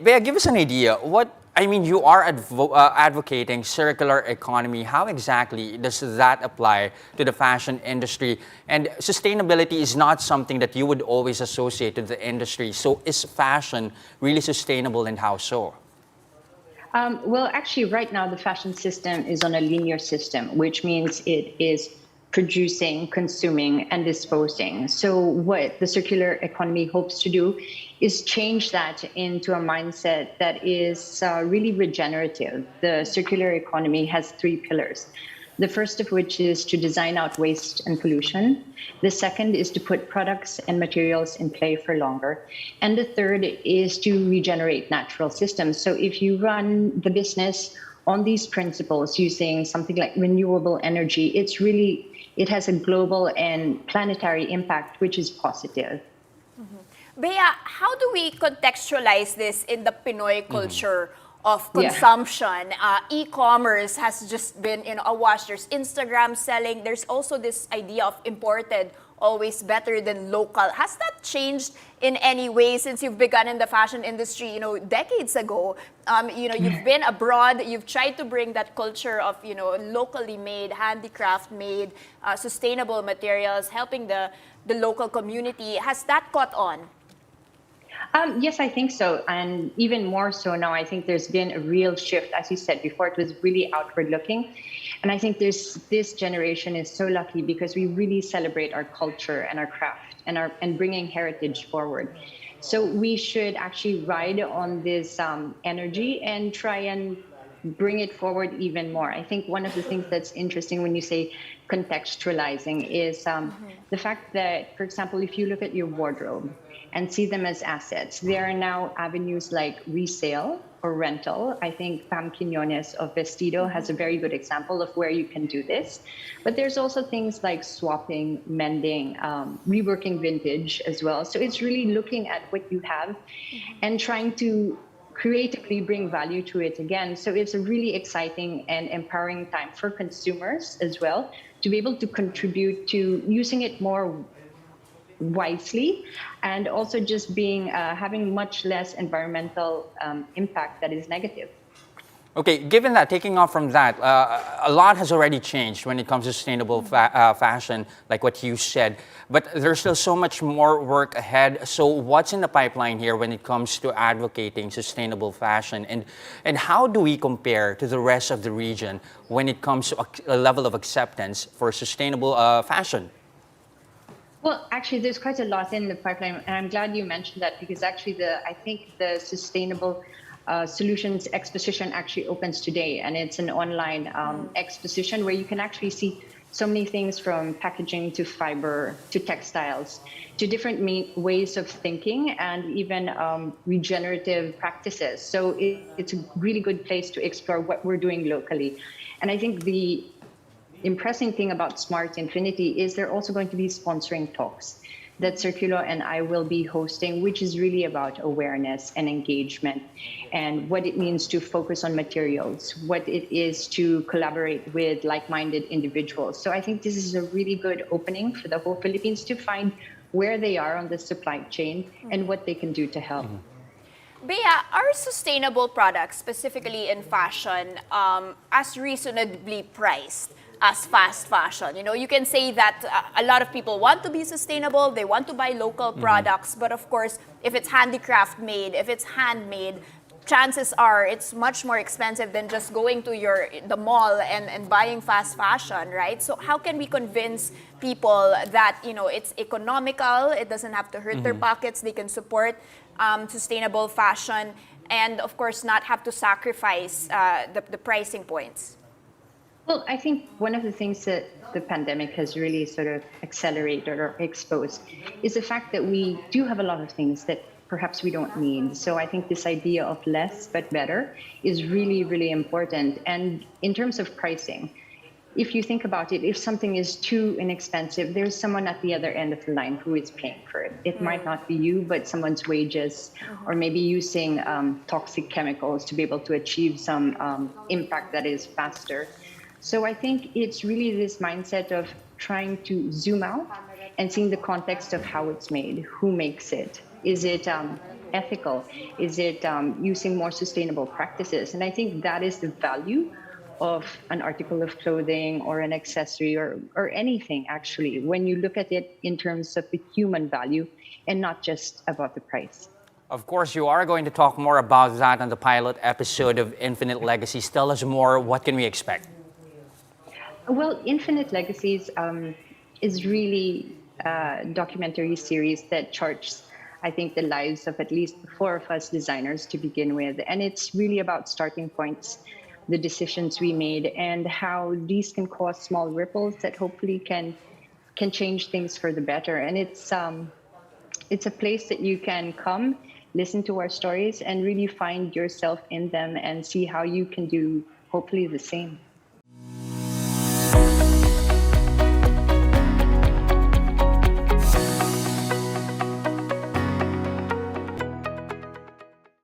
Bea, give us an idea. You are advocating circular economy. How exactly does that apply to the fashion industry? And sustainability is not something that you would always associate with the industry. So is fashion really sustainable and how so? Well, actually, right now, the fashion system is on a linear system, which means it is producing, consuming, and disposing. So, what the circular economy hopes to do is change that into a mindset that is really regenerative. The circular economy has three pillars. The first of which is to design out waste and pollution. The second is to put products and materials in play for longer. And the third is to regenerate natural systems. So if you run the business on these principles using something like renewable energy, it has a global and planetary impact, which is positive. Bea, how do we contextualize this in the Pinoy culture of Yeah. consumption? E-commerce has just been awash. There's Instagram selling. There's also this idea of imported always better than local. Has that changed in any way since you've begun in the fashion industry, decades ago? You've been abroad. You've tried to bring that culture of, locally made, handicraft made, sustainable materials, helping the local community. Has that caught on? Yes, I think so. And even more so now, I think there's been a real shift. As you said before, it was really outward looking. And I think this generation is so lucky because we really celebrate our culture and our craft and bringing heritage forward. So we should actually ride on this energy and try and bring it forward even more. I think one of the things that's interesting when you say contextualizing is the fact that, for example, if you look at your wardrobe and see them as assets, there are now avenues like resale or rental. I think Pam Quinones of Vestido has a very good example of where you can do this. But there's also things like swapping, mending, reworking vintage as well. So it's really looking at what you have and trying to creatively bring value to it again. So it's a really exciting and empowering time for consumers as well to be able to contribute to using it more wisely and also just being having much less environmental impact that is negative. Okay, given that, taking off from that, a lot has already changed when it comes to sustainable fashion, like what you said. But there's still so much more work ahead. So what's in the pipeline here when it comes to advocating sustainable fashion? And how do we compare to the rest of the region when it comes to a level of acceptance for sustainable fashion? Well, actually, there's quite a lot in the pipeline, and I'm glad you mentioned that because actually, I think the Sustainable Solutions Exposition actually opens today, and it's an online exposition where you can actually see so many things from packaging to fiber to textiles to different ways of thinking and even regenerative practices. So it's a really good place to explore what we're doing locally, and I think the impressive thing about Smart Infinity is they're also going to be sponsoring talks that Circulo and I will be hosting, which is really about awareness and engagement and what it means to focus on materials, what it is to collaborate with like-minded individuals. So I think this is a really good opening for the whole Philippines to find where they are on the supply chain and what they can do to help. Bea, are sustainable products, specifically in fashion, as reasonably priced as fast fashion? You can say that a lot of people want to be sustainable, they want to buy local products, but of course, if it's handicraft made, if it's handmade, chances are it's much more expensive than just going to the mall and buying fast fashion, right? So how can we convince people that it's economical, it doesn't have to hurt their pockets, they can support sustainable fashion, and of course not have to sacrifice the pricing points? Well, I think one of the things that the pandemic has really sort of accelerated or exposed is the fact that we do have a lot of things that perhaps we don't need. So I think this idea of less but better is really, really important. And in terms of pricing, if you think about it, if something is too inexpensive, there's someone at the other end of the line who is paying for it. It might not be you, but someone's wages, or maybe using toxic chemicals to be able to achieve some impact that is faster. So I think it's really this mindset of trying to zoom out and seeing the context of how it's made, who makes it. Is it ethical? Is it using more sustainable practices? And I think that is the value of an article of clothing or an accessory or anything, actually, when you look at it in terms of the human value and not just about the price. Of course, you are going to talk more about that on the pilot episode of Infinite Legacies. Tell us more. What can we expect? Well, Infinite Legacies is really a documentary series that charts, I think, the lives of at least four of us designers to begin with. And it's really about starting points, the decisions we made, and how these can cause small ripples that hopefully can change things for the better. And it's a place that you can come, listen to our stories, and really find yourself in them and see how you can do hopefully the same.